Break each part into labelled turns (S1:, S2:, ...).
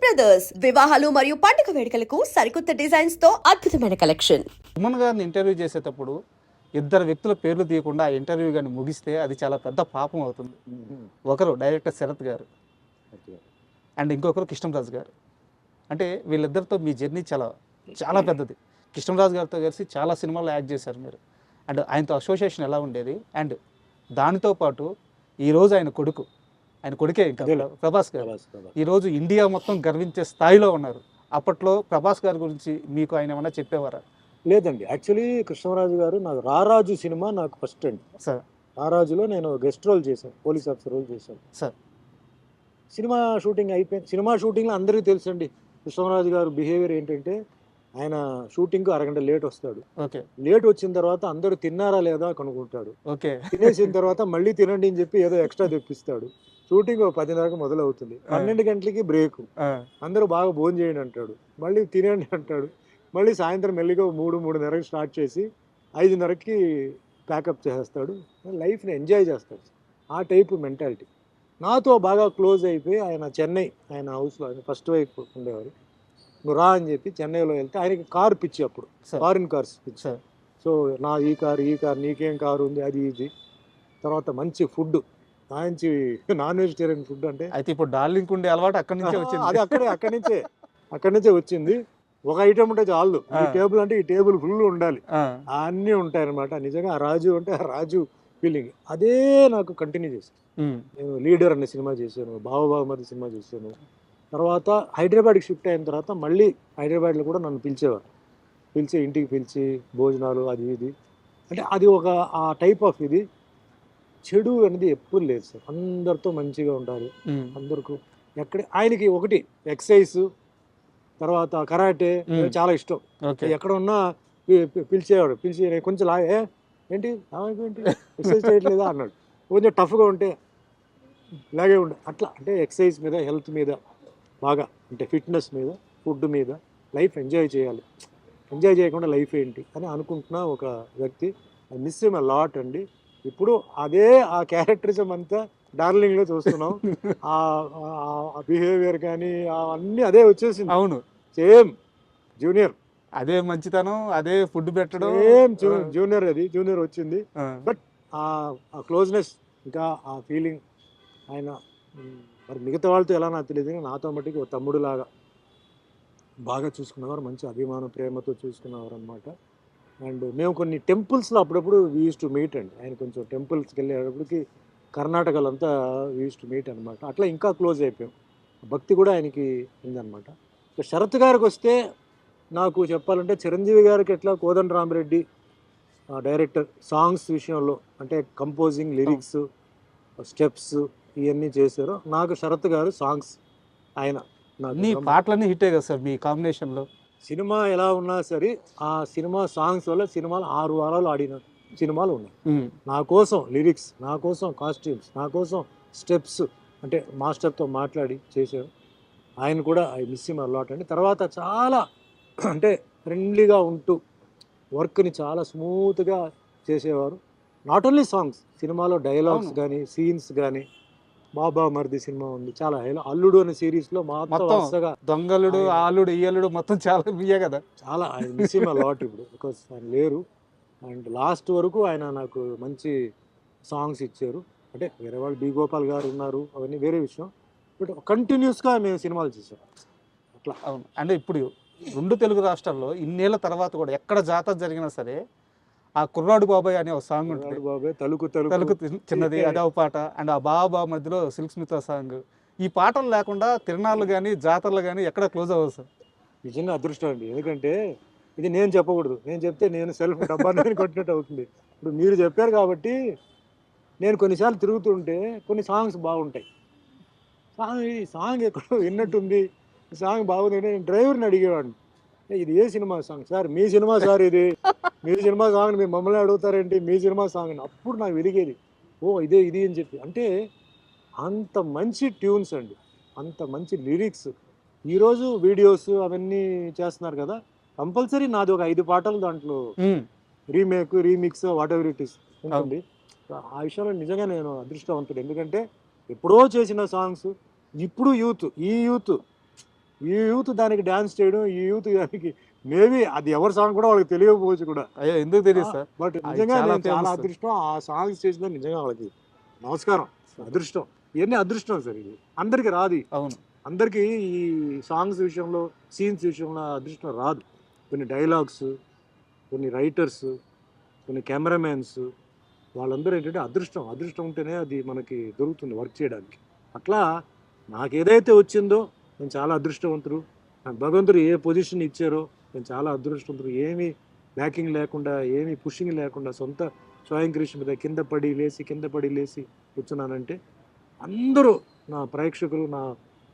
S1: Brothers వివాహాలు మరియు పండుగ వేడుకలకు సరికొత్త డిజైన్స్ తో అద్భుతమైన కలెక్షన్.
S2: సుమన్ గారిని ఇంటర్వ్యూ చేసేటప్పుడు ఇద్దరు వ్యక్తుల పేర్లు తీయకుండా ఆ ఇంటర్వ్యూ కానీ ముగిస్తే అది చాలా పెద్ద పాపం అవుతుంది. ఒకరు డైరెక్టర్ శరత్ గారు అండ్ ఇంకొకరు కృష్ణరాజు గారు. అంటే వీళ్ళిద్దరితో మీ జర్నీ చాలా చాలా పెద్దది. కృష్ణరాజు గారితో కలిసి చాలా సినిమాల్లో యాక్ట్ చేశారు మీరు. అండ్ ఆయనతో అసోసియేషన్ ఎలా ఉండేది? అండ్ దానితో పాటు ఈరోజు ఆయన కొడుకే ఇంకా ప్రభాస్ గారు ఈరోజు ఇండియా మొత్తం గర్వించే స్థాయిలో ఉన్నారు. అప్పట్లో ప్రభాస్ గారి గురించి మీకు ఆయన ఏమన్నా చెప్పేవారా?
S3: లేదండి, యాక్చువల్లీ కృష్ణరాజు గారు నాకు రారాజు సినిమా నాకు ఫస్ట్ అండి.
S2: సార్
S3: రారాజులో నేను గెస్ట్ రోల్ చేశాను, పోలీస్ ఆఫీసర్ రోల్ చేశాను.
S2: సార్
S3: సినిమా షూటింగ్ అయిపోయింది. సినిమా షూటింగ్లో అందరికీ తెలుసండి కృష్ణరాజు గారు బిహేవియర్ ఏంటంటే, ఆయన షూటింగ్కు అరగంట లేట్ వస్తాడు.
S2: ఓకే.
S3: లేట్ వచ్చిన తర్వాత అందరూ తిన్నారా లేదా కనుక్కుంటాడు.
S2: ఓకే.
S3: తినేసిన తర్వాత మళ్ళీ తినండి అని చెప్పి ఏదో ఎక్స్ట్రా తెప్పిస్తాడు. షూటింగ్ 10:30 మొదలవుతుంది, 12 గంటలకి బ్రేక్. అందరూ బాగా భోజనం చేయండి అంటాడు, మళ్ళీ తినండి అంటాడు. మళ్ళీ సాయంత్రం మెల్లిగా 3:30కి స్టార్ట్ చేసి 5:30కి ప్యాకప్ చేసేస్తాడు. లైఫ్ని ఎంజాయ్ చేస్తాడు. ఆ టైపు మెంటాలిటీ. నాతో బాగా క్లోజ్ అయిపోయి ఆయన చెన్నై, ఆయన హౌస్లో ఆయన ఫస్ట్ వైఫ్ ఉండేవారు. నువ్వు రా అని చెప్పి చెన్నైలో వెళ్తే ఆయనకి కారు పిచ్చి, అప్పుడు ఫారిన్ కార్స్ పిచ్చి. సో ఈ కారు నీకేం కారు ఉంది అది ఇది. తర్వాత మంచి ఫుడ్, మంచి నాన్ వెజిటేరియన్ ఫుడ్. అంటే
S2: అయితే ఇప్పుడు డార్లింగ్ ఉండే అలవాటు అక్కడి నుంచే వచ్చింది.
S3: అది అక్కడి నుంచే వచ్చింది. ఒక ఐటమ్ ఉంటే చాలు, ఈ టేబుల్ అంటే ఈ టేబుల్ ఫుల్ ఉండాలి, అన్నీ ఉంటాయి అనమాట. నిజంగా ఆ రాజు అంటే ఆ రాజు ఫీలింగ్ అదే నాకు కంటిన్యూ చేశాను. నేను లీడర్ అనే సినిమా చేశాను, బావబావమరి సినిమా చేశాను. తర్వాత హైదరాబాద్కి షిఫ్ట్ అయిన తర్వాత మళ్ళీ హైదరాబాద్లో కూడా నన్ను పిలిచేవారు. ఇంటికి పిలిచి భోజనాలు అది ఇది. అంటే అది ఒక ఆ టైప్ ఆఫ్ ఇది. చెడు అనేది ఎప్పుడు లేదు సార్, అందరితో మంచిగా ఉండాలి అందరికీ. ఆయనకి ఒకటి ఎక్సైజ్, తర్వాత కరాటే చాలా ఇష్టం. ఎక్కడ ఉన్నా పిలిచేవాడు. పిలిచి కొంచెం ఏంటి ఎక్సైజ్ చేయట్లేదా అన్నాడు. కొంచెం టఫ్గా ఉంటే ఇలాగే ఉండే అట్లా. అంటే ఎక్సైజ్ మీద, హెల్త్ మీద బాగా, అంటే ఫిట్నెస్ మీద, ఫుడ్ మీద, లైఫ్ ఎంజాయ్ చేయాలి. ఎంజాయ్ చేయకుండా లైఫ్ ఏంటి అని అనుకుంటున్న ఒక వ్యక్తి. I miss him a lot అండి. ఇప్పుడు అదే ఆ క్యారెక్టరిజం అంతా డార్లింగ్లో చూస్తున్నాం. ఆ బిహేవియర్ కానీ అన్నీ అదే వచ్చేసింది.
S2: అవును,
S3: సేమ్ జూనియర్,
S2: అదే మంచితనం, అదే ఫుడ్ పెట్టడం,
S3: సేమ్ జూనియర్ వచ్చింది. బట్ ఆ క్లోజ్నెస్, ఇంకా ఆ ఫీలింగ్ ఆయన మరి మిగతా వాళ్ళతో ఎలా నాకు తెలియదు, కానీ నాతో మట్టికి ఒక తమ్ముడు లాగా బాగా చూసుకున్నవారు, మంచి అభిమానం ప్రేమతో చూసుకున్నవారు అనమాట. అండ్ మేము కొన్ని టెంపుల్స్లో అప్పుడప్పుడు వీ యూస్ టు మీట్ అండి. ఆయన కొంచెం టెంపుల్స్కి వెళ్ళేటప్పటికి కర్ణాటకలో అంతా వీ యూస్ టు మీట్ అనమాట. అట్లా ఇంకా క్లోజ్ అయిపోయాం. భక్తి కూడా ఆయనకి ఉందన్నమాట. శరత్ గారికి వస్తే నాకు చెప్పాలంటే, చిరంజీవి గారికి ఎట్లా కోదండ రామిరెడ్డి డైరెక్టర్ సాంగ్స్ విషయంలో, అంటే కంపోజింగ్, లిరిక్స్, స్టెప్స్ ఇవన్నీ చేశారు. నాకు శరత్ గారు సాంగ్స్, ఆయన
S2: పాటలన్నీ హిట్ కదా సార్ మీ కాంబినేషన్లో.
S3: సినిమా ఎలా ఉన్నా సరే ఆ సినిమా సాంగ్స్ వల్ల సినిమాలు 6 వారాలు ఆడిన సినిమాలు ఉన్నాయి. నా కోసం లిరిక్స్, నా కోసం కాస్ట్యూమ్స్, నా కోసం స్టెప్స్, అంటే మాస్టర్తో మాట్లాడి చేశారు. ఆయన కూడా I miss him a lot అండి. తర్వాత చాలా అంటే ఫ్రెండ్లీగా ఉంటూ వర్క్ని చాలా స్మూత్గా చేసేవారు. నాట్ ఓన్లీ సాంగ్స్, సినిమాలో డైలాగ్స్ కానీ, సీన్స్ కానీ. బాబా మరిది సినిమా ఉంది, చాలా అల్లుడు అనే సిరీస్లో మొత్తం
S2: దొంగలుడు, ఆలుడు, ఈయలుడు మొత్తం చాలా బియ్య కదా.
S3: చాలా ఆయన మిస్ హిమ్ ఎ లాట్ ఇప్పుడు, బికాస్ ఆయన లేరు. అండ్ లాస్ట్ వరకు ఆయన నాకు మంచి సాంగ్స్ ఇచ్చారు. అంటే వేరే వాళ్ళు బి గోపాల్ గారు ఉన్నారు, అవన్నీ వేరే విషయం. బట్ కంటిన్యూస్గా మేము సినిమాలు చేసాం అట్లా.
S2: అవును. అంటే ఇప్పుడు 2 తెలుగు రాష్ట్రాల్లో ఇన్నేళ్ల తర్వాత కూడా ఎక్కడ జాతర జరిగినా సరే ఆ కుర్రాడు బాబాయ్ అనే ఒక సాంగ్ ఉంటుంది.
S3: బాబాయ్ తలుకు
S2: చిన్నది, అదే పాట. అండ్ ఆ బాబా మధ్యలో సిల్క్ స్మిత సాంగ్. ఈ పాటలు లేకుండా తిరణాలు కానీ, జాతరలు కానీ ఎక్కడ క్లోజ్ అవ్వదు సార్.
S3: నిజంగా అదృష్టం అండి. ఎందుకంటే ఇది నేను చెప్పకూడదు, నేను చెప్తే నేను సెల్ఫ్ డబ్బా కొట్టినట్టు అవుతుంది. ఇప్పుడు మీరు చెప్పారు కాబట్టి నేను కొన్నిసార్లు తిరుగుతుంటే కొన్ని సాంగ్స్ బాగుంటాయి. సాంగ్ ఎక్కడో విన్నట్టుంది, సాంగ్ బాగుంది. నేను డ్రైవర్ని అడిగేవాడిని, ఇది ఏ సినిమా సాంగ్ సార్? మీ సినిమా సార్ ఇది, మీ సినిమా సాంగ్ మీరు మమ్మల్ని అడుగుతారేంటి, మీ సినిమా సాంగ్ అని. అప్పుడు నాకు వెలిగేది, ఓ ఇది అని చెప్పి. అంటే అంత మంచి ట్యూన్స్ అండి, అంత మంచి లిరిక్స్. ఈరోజు వీడియోస్ అవన్నీ చేస్తున్నారు కదా, కంపల్సరీ నాది ఒక 5 పాటలు దాంట్లో remix what ever it is ఉంటుంది. ఆ విషయంలో నిజంగా నేను అదృష్టవంతుడు. ఎందుకంటే ఎప్పుడో చేసిన సాంగ్స్ ఇప్పుడు ఈ యూత్ ఈ యూత్ దానికి డ్యాన్స్ చేయడం, ఈ యూత్ దానికి మేబీ అది ఎవరి సాంగ్ కూడా వాళ్ళకి తెలియకపోవచ్చు కూడా.
S2: అయ్యో ఎందుకు తెలియదు సార్,
S3: బట్
S2: అది
S3: నిజంగా
S2: చాలా
S3: నేను చాలా
S2: famous.
S3: అదృష్టం ఆ సాంగ్స్ చేసిన నిజంగా వాళ్ళకి నమస్కారం. అదృష్టం, ఇవన్నీ అదృష్టం సార్. ఇది అందరికి రాదు,
S2: అవును
S3: అందరికీ ఈ సాంగ్స్ విషయంలో, సీన్స్ విషయంలో అదృష్టం రాదు. కొన్ని డైలాగ్స్, కొన్ని రైటర్స్, కొన్ని కెమెరామెన్స్, వాళ్ళందరూ ఏంటంటే అదృష్టం ఉంటేనే అది మనకి దొరుకుతుంది వర్క్ చేయడానికి. అట్లా నాకు ఏదైతే వచ్చిందో నేను చాలా అదృష్టవంతుడు. నాకు భగవంతుడు ఏ పొజిషన్ ఇచ్చారో నేను చాలా అదృష్టవంతుడు. ఏమీ బ్యాకింగ్ లేకుండా, ఏమీ పుషింగ్ లేకుండా, సొంత స్వయం కృషి మీద కింద పడి లేసి కూర్చున్నానంటే అందరూ నా ప్రేక్షకులు, నా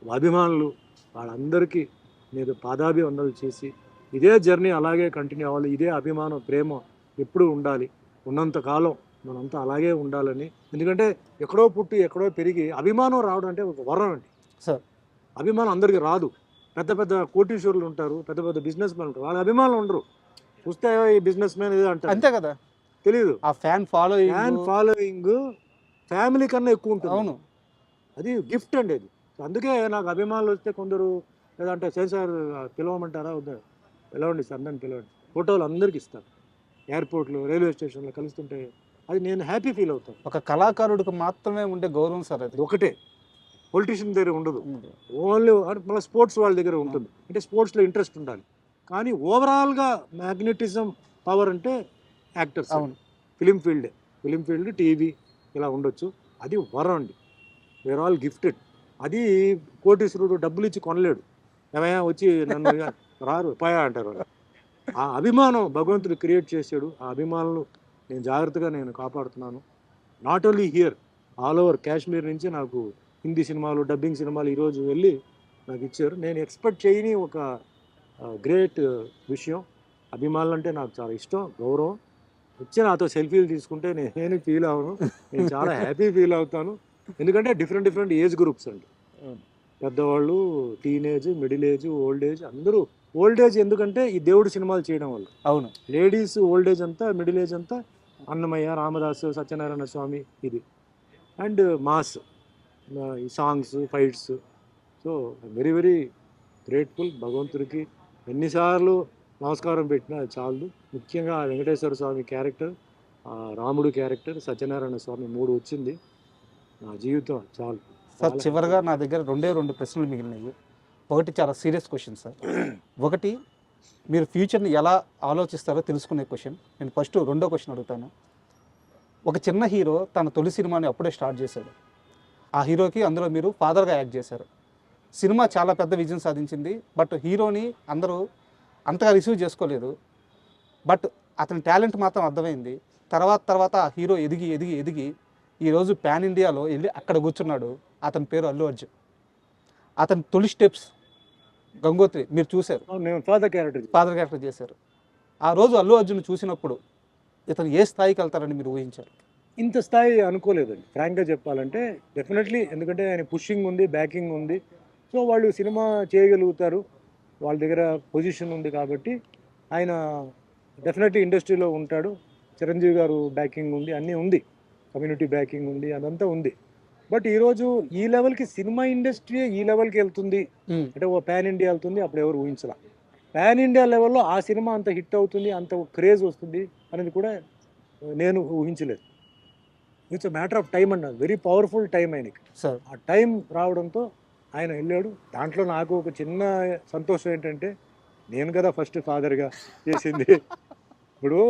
S3: అభిమానులు, వాళ్ళందరికీ నేను పాదాభివందనలు చేసి ఇదే జర్నీ అలాగే కంటిన్యూ అవ్వాలి. ఇదే అభిమానం, ప్రేమ ఎప్పుడూ ఉండాలి. ఉన్నంతకాలం మనంతా అలాగే ఉండాలని. ఎందుకంటే ఎక్కడో పుట్టి ఎక్కడో పెరిగి అభిమానం రావడం అంటే ఒక వరం అండి
S2: సార్.
S3: అభిమానం అందరికీ రాదు. పెద్ద పెద్ద కోటీశ్వరులు ఉంటారు, పెద్ద పెద్ద బిజినెస్ మ్యాన్ ఉంటారు, వాళ్ళ అభిమానులు ఉండరు. చూస్తే ఈ బిజినెస్ మ్యాన్ ఇదే అంటారు,
S2: అంతే కదా,
S3: తెలియదు.
S2: ఆ ఫ్యాన్
S3: ఫాలోయింగ్ ఫ్యామిలీ కన్నా ఎక్కువ ఉంటుంది.
S2: అవును
S3: అది గిఫ్ట్ అండి అది. అందుకే నాకు అభిమానులు వస్తే కొందరు లేదంటే సార్ పిలవమంటారా, వద్దా, పిలవండి సార్, అందరిని పిలవండి, ఫోటోలు అందరికి ఇస్తాను. ఎయిర్పోర్ట్లో, రైల్వే స్టేషన్లో కలుస్తుంటే అది నేను హ్యాపీ ఫీల్ అవుతాను.
S2: ఒక కళాకారుడికి మాత్రమే ఉండే గౌరవం సార్ అది.
S3: ఒకటే పొలిటీషియన్ దగ్గర ఉండదు, ఓన్లీ మళ్ళీ స్పోర్ట్స్ వాళ్ళ దగ్గర ఉంటుంది. అంటే స్పోర్ట్స్లో ఇంట్రెస్ట్ ఉండాలి. కానీ ఓవరాల్గా మ్యాగ్నెటిజం పవర్ అంటే యాక్టర్స్,
S2: అవును
S3: ఫిలిం ఫీల్డ్, టీవీ ఇలా ఉండొచ్చు. అది వరం అండి. We're all gifted. అది కోటీశ్వరుడు డబ్బులు ఇచ్చి కొనలేడు. ఏమయ్యా వచ్చి నన్ను రారు పాయా అంటారు. ఆ అభిమానం భగవంతుడు క్రియేట్ చేశాడు. ఆ అభిమానులు జాగ్రత్తగా కాపాడుతున్నాను. Not only here, all over Kashmir నుంచి నాకు హిందీ సినిమాలు, డబ్బింగ్ సినిమాలు ఈరోజు వెళ్ళి నాకు ఇచ్చారు. నేను ఎక్స్పెక్ట్ చేయని ఒక గ్రేట్ విషయం. అభిమానులు అంటే నాకు చాలా ఇష్టం, గౌరవం. వచ్చి నాతో సెల్ఫీలు తీసుకుంటే నేను ఫీల్ అవ్వను, నేను చాలా హ్యాపీ ఫీల్ అవుతాను. ఎందుకంటే డిఫరెంట్ ఏజ్ గ్రూప్స్ అండి. పెద్దవాళ్ళు, teenage, middle age, old age, అందరూ. ఓల్డ్ ఏజ్ ఎందుకంటే ఈ దేవుడు సినిమాలు చేయడం వల్ల.
S2: అవును,
S3: లేడీస్ ఓల్డ్ ఏజ్ అంతా, మిడిల్ ఏజ్ అంతా అన్నమయ్య, రామదాసు, సత్యనారాయణ స్వామి, ఇది. అండ్ మాస్, ఈ songs, fights. So very very grateful భగవంతుడికి. ఎన్నిసార్లు నమస్కారం పెట్టినా అది చాలు. ముఖ్యంగా వెంకటేశ్వర స్వామి క్యారెక్టర్, రాముడు క్యారెక్టర్, సత్యనారాయణ స్వామి 3 వచ్చింది, నా జీవితం చాలు
S2: సార్. చివరిగా నా దగ్గర 2 ప్రశ్నలు మిగిలినాయి. ఒకటి చాలా సీరియస్ క్వశ్చన్ సార్. ఒకటి, మీరు ఫ్యూచర్ని ఎలా ఆలోచిస్తారో తెలుసుకునే క్వశ్చన్. నేను ఫస్ట్ 2వ క్వశ్చన్ అడుగుతాను. ఒక చిన్న హీరో తన తొలి సినిమాని అప్పుడే స్టార్ట్ చేశాడు. ఆ హీరోకి అందులో మీరు ఫాదర్గా యాక్ట్ చేశారు. సినిమా చాలా పెద్ద విజయం సాధించింది. బట్ హీరోని అందరూ అంతగా రిసీవ్ చేసుకోలేదు. బట్ అతని టాలెంట్ మాత్రం అర్థమైంది. తర్వాత ఆ హీరో ఎదిగి ఈరోజు పాన్ ఇండియాలో వెళ్ళి అక్కడ కూర్చున్నాడు. అతని పేరు అల్లు అర్జున్. అతని తొలి స్టెప్స్ గంగోత్రి మీరు చూశారు,
S3: నేను ఫాదర్
S2: క్యారెక్టర్ చేశారు. ఆ రోజు అల్లు అర్జున్ చూసినప్పుడు ఇతను ఏ స్థాయికి వెళ్తారని మీరు ఊహించారు?
S3: ఇంత స్థాయి అనుకోలేదండి, ఫ్రాంక్గా చెప్పాలంటే. డెఫినెట్లీ, ఎందుకంటే ఆయన పుషింగ్ ఉంది, బ్యాకింగ్ ఉంది. సో వాళ్ళు సినిమా చేయగలుగుతారు, వాళ్ళ దగ్గర పొజిషన్ ఉంది కాబట్టి ఆయన డెఫినెట్లీ ఇండస్ట్రీలో ఉంటాడు. చిరంజీవి గారు బ్యాకింగ్ ఉంది, అన్నీ ఉంది, కమ్యూనిటీ బ్యాకింగ్ ఉంది, అదంతా ఉంది. బట్ ఈరోజు ఈ లెవెల్కి సినిమా ఇండస్ట్రీ ఈ లెవెల్కి వెళ్తుంది అంటే ఓ పాన్ ఇండియా వెళ్తుంది, అప్పుడు ఎవరు ఊహించలా. పాన్ ఇండియా లెవెల్లో ఆ సినిమా అంత హిట్ అవుతుంది, అంత క్రేజ్ వస్తుంది అనేది కూడా నేను ఊహించలేదు. It's a matter of time అన్నారు, వెరీ పవర్ఫుల్ టైం ఆయనకి.
S2: సార్
S3: ఆ టైం రావడంతో ఆయన వెళ్ళాడు. దాంట్లో నాకు ఒక చిన్న సంతోషం ఏంటంటే, నేను కదా ఫస్ట్ ఫాదర్గా చేసింది. ఇప్పుడు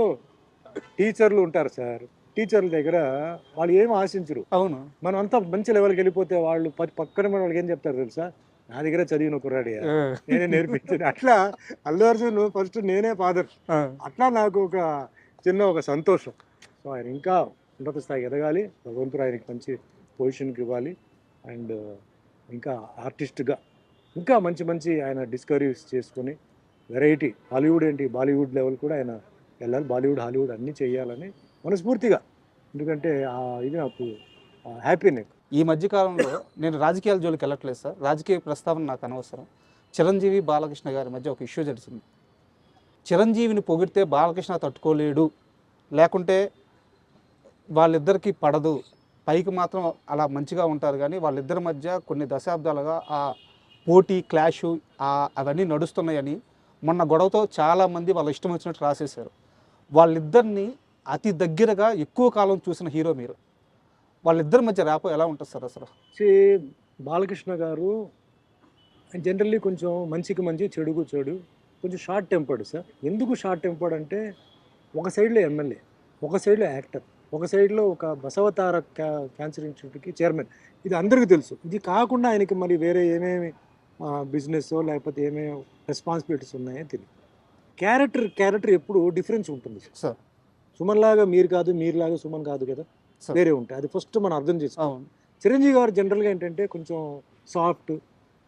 S3: టీచర్లు ఉంటారు సార్, టీచర్ల దగ్గర వాళ్ళు ఏం ఆశించరు.
S2: అవును,
S3: మనం అంతా మంచి లెవెల్కి వెళ్ళిపోతే వాళ్ళు పక్కన మన వాళ్ళకి ఏం చెప్తారు తెలుసా, నా దగ్గర చదివిన కుర్రాడి, నేనే నేర్పించింది. అట్లా అల్లు అర్జున్ ఫస్ట్ నేనే ఫాదర్. అట్లా నాకు ఒక సంతోషం. సో ఆయన ఇంకా ఉన్నత స్థాయికి ఎదగాలి, భగవంతుడు ఆయనకి మంచి పొజిషన్కి ఇవ్వాలి. అండ్ ఇంకా ఆర్టిస్ట్గా ఇంకా మంచి ఆయన డిస్కవరీస్ చేసుకొని వెరైటీ హాలీవుడ్ ఏంటి బాలీవుడ్ లెవెల్ కూడా ఆయన వెళ్ళాలి. బాలీవుడ్, హాలీవుడ్ అన్నీ చేయాలని మనస్ఫూర్తిగా. ఎందుకంటే ఇది నాకు హ్యాపీ. నాకు
S2: ఈ మధ్యకాలంలో నేను రాజకీయాల జోలికి వెళ్ళట్లేదు సార్, రాజకీయ ప్రస్తావన నాకు అనవసరం. చిరంజీవి బాలకృష్ణ గారి మధ్య ఒక ఇష్యూ జరిగింది. చిరంజీవిని పొగిడితే బాలకృష్ణ తట్టుకోలేడు, లేకుంటే వాళ్ళిద్దరికీ పడదు, పైకి మాత్రం అలా మంచిగా ఉంటారు, కానీ వాళ్ళిద్దరి మధ్య కొన్ని దశాబ్దాలుగా ఆ పోటీ క్లాషు అవన్నీ నడుస్తున్నాయని మొన్న గొడవతో చాలామంది వాళ్ళ ఇష్టం వచ్చినట్టు రాసేశారు. వాళ్ళిద్దరిని అతి దగ్గరగా ఎక్కువ కాలం చూసిన హీరో మీరు. వాళ్ళిద్దరి మధ్య ర్యాపో ఎలా ఉంటుంది సార్ అసలు?
S3: బాలకృష్ణ గారు జనరల్లీ కొంచెం మంచికి మంచి చెడుకు చెడు, కొంచెం షార్ట్ టెంపర్డ్ సార్. ఎందుకు షార్ట్ టెంపర్డ్ అంటే ఒక సైడ్లో ఎమ్మెల్యే, ఒక సైడ్లో యాక్టర్, ఒక సైడ్లో ఒక బసవతార క్యాన్సర్ ఇన్స్టిట్యూట్కి చైర్మన్. ఇది అందరికీ తెలుసు. ఇది కాకుండా ఆయనకి మరి వేరే ఏమేమి బిజినెస్ లేకపోతే ఏమేమి రెస్పాన్సిబిలిటీస్ ఉన్నాయో తెలియదు. క్యారెక్టర్ ఎప్పుడు డిఫరెన్స్ ఉంటుంది
S2: సార్.
S3: సుమన్ లాగా మీరు కాదు, మీరులాగా సుమన్ కాదు కదా, వేరే ఉంటాయి. అది ఫస్ట్ మనం అర్థం చేసుకోవాలి. చిరంజీవి గారు జనరల్గా ఏంటంటే కొంచెం సాఫ్ట్,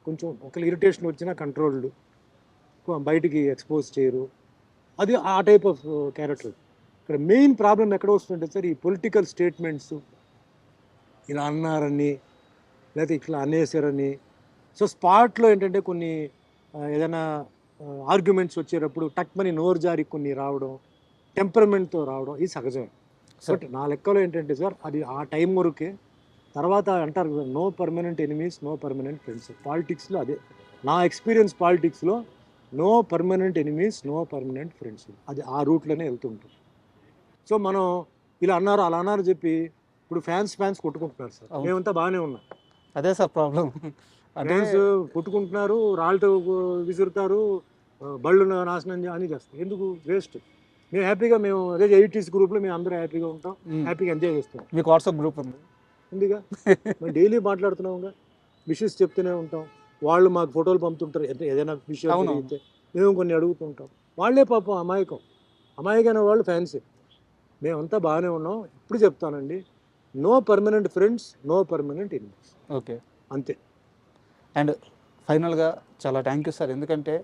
S3: కొంచెం ఒకళ్ళు ఇరిటేషన్ వచ్చినా కంట్రోల్డ్, బయటికి ఎక్స్పోజ్ చేయరు. అది ఆ టైప్ ఆఫ్ క్యారెక్టర్. ఇక్కడ మెయిన్ ప్రాబ్లం ఎక్కడ వస్తుంటే సార్, ఈ పొలిటికల్ స్టేట్మెంట్స్, ఇలా అన్నారని లేకపోతే ఇట్లా అనేసారని. సో స్పాట్లో ఏంటంటే కొన్ని ఏదైనా ఆర్గ్యుమెంట్స్ వచ్చేటప్పుడు టక్మని నోరు జారి కొన్ని రావడం, టెంపర్మెంట్తో రావడం, ఇది సహజమే. బట్ నా లెక్కలో ఏంటంటే సార్, అది ఆ టైం వరకే. తర్వాత అంటారు కదా, no permanent enemies, no permanent friends. పాలిటిక్స్లో అదే నా ఎక్స్పీరియన్స్. పాలిటిక్స్లో no permanent enemies, no permanent friends, అది ఆ రూట్లోనే వెళ్తుంటుంది. సో మనం ఇలా అన్నారు అలా అన్నారు చెప్పి ఇప్పుడు ఫ్యాన్స్ కొట్టుకుంటున్నారు సార్. మేమంతా బాగానే ఉన్నాం.
S2: అదే సార్ ప్రాబ్లం.
S3: ఫ్యాన్స్ కొట్టుకుంటున్నారు, రాళ్ళతో విసురుతారు, బళ్ళు నాశనం అని చేస్తారు. ఎందుకు? వేస్ట్. మేము హ్యాపీగా, మేము అదే 80s గ్రూప్లో మేము అందరూ హ్యాపీగా ఉంటాం, హ్యాపీగా ఎంజాయ్ చేస్తాం.
S2: మీకు వాట్సాప్ గ్రూప్
S3: ఉందిగా, మేము డైలీ మాట్లాడుతున్నాంగా, విషెస్ చెప్తూనే ఉంటాం. వాళ్ళు మాకు ఫోటోలు పంపుతుంటారు, ఏదైనా విషయం అయితే మేము కొన్ని అడుగుతుంటాం. వాళ్ళే పాపం అమాయకమైన వాళ్ళు ఫ్యాన్సే. మేమంతా బాగానే ఉన్నాం. ఇప్పుడు చెప్తానండి, no permanent friends, no permanent enemies.
S2: Okay,
S3: అంతే.
S2: అండ్ ఫైనల్గా చాలా థ్యాంక్ యూ సార్. ఎందుకంటే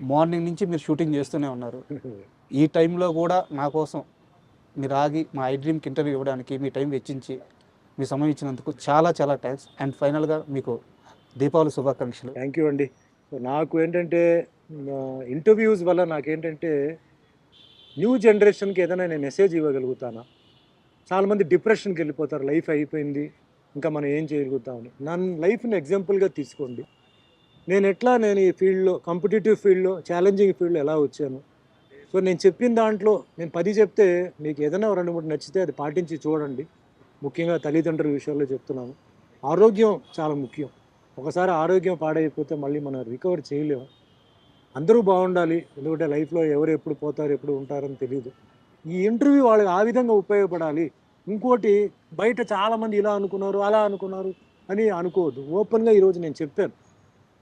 S2: మార్నింగ్ నుంచి మీరు షూటింగ్ చేస్తూనే ఉన్నారు. ఈ టైంలో కూడా నా కోసం మీరు ఆగి మా ఐడ్రీమ్కి ఇంటర్వ్యూ ఇవ్వడానికి మీ టైం వెచ్చించి మీ సమయం ఇచ్చినందుకు చాలా చాలా థ్యాంక్స్. అండ్ ఫైనల్గా మీకు దీపావళి శుభాకాంక్షలు.
S3: థ్యాంక్ యూ అండి. నాకు ఏంటంటే ఇంటర్వ్యూస్ వల్ల నాకేంటంటే న్యూ జనరేషన్కి ఏదైనా నేను మెసేజ్ ఇవ్వగలుగుతానా? చాలామంది డిప్రెషన్కి వెళ్ళిపోతారు, లైఫ్ అయిపోయింది ఇంకా మనం ఏం చేయగలుగుతామని. నన్ను లైఫ్ని ఎగ్జాంపుల్గా తీసుకోండి. నేను ఈ ఫీల్డ్లో, కాంపిటేటివ్ ఫీల్డ్లో, ఛాలెంజింగ్ ఫీల్డ్లో ఎలా వచ్చాను. సో నేను చెప్పిన దాంట్లో నేను 10 చెప్తే మీకు ఏదైనా 2-3 నచ్చితే అది పాటించి చూడండి. ముఖ్యంగా తల్లిదండ్రుల విషయాల్లో చెప్తున్నాను. ఆరోగ్యం చాలా ముఖ్యం. ఒకసారి ఆరోగ్యం పాడైపోతే మళ్ళీ మనం రికవర్ చేయలేము. అందరూ బాగుండాలి, ఎందుకంటే లైఫ్లో ఎవరు ఎప్పుడు పోతారు ఎప్పుడు ఉంటారని తెలియదు. ఈ ఇంటర్వ్యూ వాళ్ళకి ఆ విధంగా ఉపయోగపడాలి. ఇంకోటి, బయట చాలామంది ఇలా అనుకున్నారు అలా అనుకున్నారు అని అనుకోవద్దు. ఓపెన్గా ఈరోజు నేను చెప్పాను.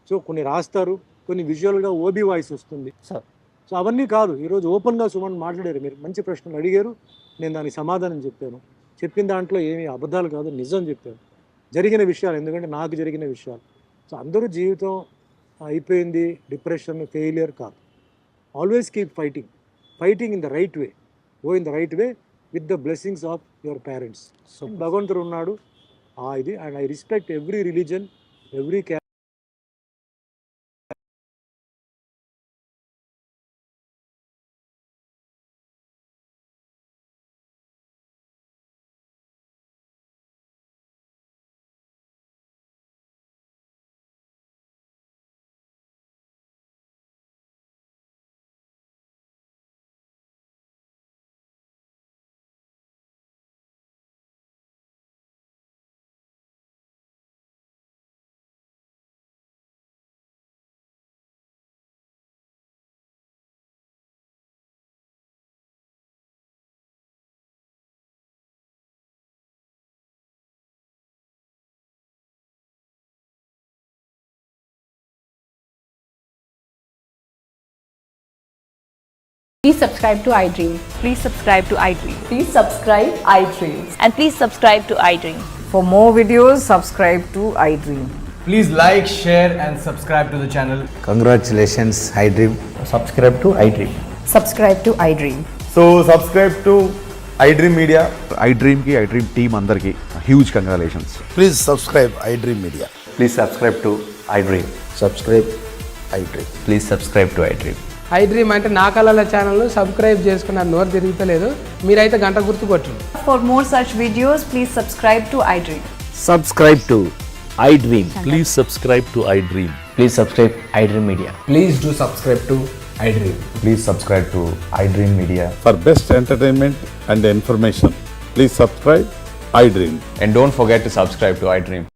S3: సో కొన్ని రాస్తారు, కొన్ని విజువల్గా ఓబీ వాయిస్ వస్తుంది సార్. సో అవన్నీ కాదు, ఈరోజు ఓపెన్గా సుమన్ మాట్లాడారు. మీరు మంచి ప్రశ్నలు అడిగారు, నేను దానికి సమాధానం చెప్పాను. చెప్పిన దాంట్లో ఏమీ అబద్ధాలు కాదు, నిజం చెప్పాను. జరిగిన విషయాలు, ఎందుకంటే నాకు జరిగిన విషయాలు. సో అందరూ జీవితం అయిపోయింది, డిప్రెషన్, ఫెయిలియర్ కాదు. Always keep fighting in the right way. Go in the right way with the blessings of your parents. భగవంతుడు ఉన్నాడు ఇది. And I respect every religion, every
S4: Please subscribe to iDream.
S5: Please subscribe to iDream.
S4: Please subscribe iDreams.
S5: And please subscribe to iDream.
S6: For more videos, subscribe to iDream.
S7: Please like, share and subscribe to the channel.
S8: Congratulations, iDream.
S9: Subscribe to iDream.
S6: Subscribe to iDream.
S9: So subscribe to iDream Media.
S10: iDream ki iDream team andarki huge congratulations.
S8: Please subscribe iDream Media.
S9: Please subscribe to iDream.
S8: Subscribe iDream.
S9: Please subscribe to iDream.
S11: iDream అంటే నా కళల channel subscribe చేసుకున్న నోరు తిరుగుతలేదు, మీరైతే గంట గుర్తు కొట్టండి.
S5: For more such videos, please subscribe to iDream.
S9: Subscribe to iDream.
S12: Please subscribe to iDream.
S9: Please subscribe iDream Media.
S7: Please do subscribe to iDream.
S9: Please subscribe to iDream Media.
S10: For best entertainment and information, please subscribe iDream.
S9: And don't forget to subscribe to iDream.